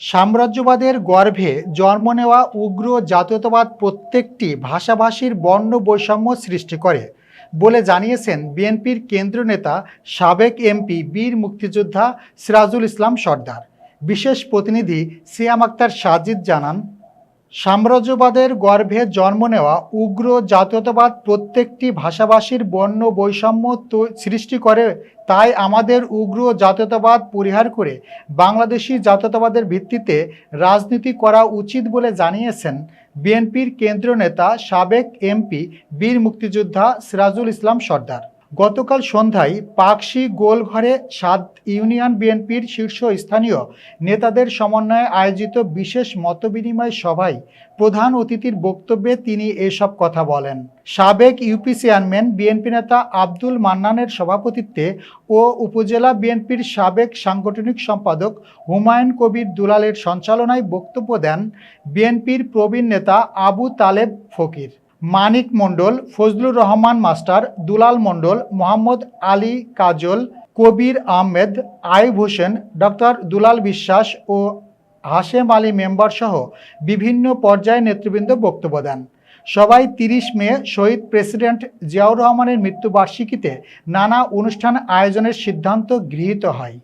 সাম্রাজ্যবাদের গর্ভে জন্ম নেওয়া উগ্র জাতীয়তাবাদ প্রত্যেকটি ভাষাভাষীর বর্ণ বৈষম্য সৃষ্টি করে বলে জানিয়েছেন বিএনপির কেন্দ্রীয় নেতা সাবেক এমপি বীর মুক্তিযোদ্ধা সিরাজুল ইসলাম সর্দার। বিশেষ প্রতিনিধি সিয়াম আক্তার সাজিদ জানান, সাম্রাজ্যবাদের গর্ভে জন্ম নেওয়া উগ্র জাতীয়তাবাদ প্রত্যেকটি ভাষাভাষীর বর্ণ বৈষম্য সৃষ্টি করে। তাই আমাদের উগ্র জাতীয়তাবাদ পরিহার করে বাংলাদেশি জাতীয়তাবাদের ভিত্তিতে রাজনীতি করা উচিত বলে জানিয়েছেন বিএনপির কেন্দ্রীয় নেতা সাবেক এমপি বীর মুক্তিযোদ্ধা সিরাজুল ইসলাম সর্দার। গতকাল সন্ধ্যায় পাকশী গোলঘরে ৭ ইউনিয়ন বিএনপির শীর্ষস্থানীয় নেতাদের সমন্বয়ে আয়োজিত বিশেষ মতবিনিময় সভায় প্রধান অতিথির বক্তব্যে তিনি এসব কথা বলেন। সাবেক ইউপি চেয়ারম্যান বিএনপি নেতা আব্দুল মান্নানের সভাপতিত্বে ও উপজেলা বিএনপির সাবেক সাংগঠনিক সম্পাদক হুমায়ুন কবির দুলালের সঞ্চালনায় বক্তব্য দেন বিএনপির প্রবীণ নেতা আবু তালেব ফকির, মানিক মণ্ডল, ফজলুর রহমান মাস্টার, দুলাল মণ্ডল, মোহাম্মদ আলী কাজল, কবির আহমেদ, আইব হোসেন, ডক্টর দুলাল বিশ্বাস ও হাশেম আলী মেম্বার সহ বিভিন্ন পর্যায়ে নেতৃবৃন্দ বক্তব্য দেন। সবাই ৩০ মে শহীদ প্রেসিডেন্ট জিয়াউর রহমানের মৃত্যুবার্ষিকীতে নানা অনুষ্ঠান আয়োজনের সিদ্ধান্ত গৃহীত হয়।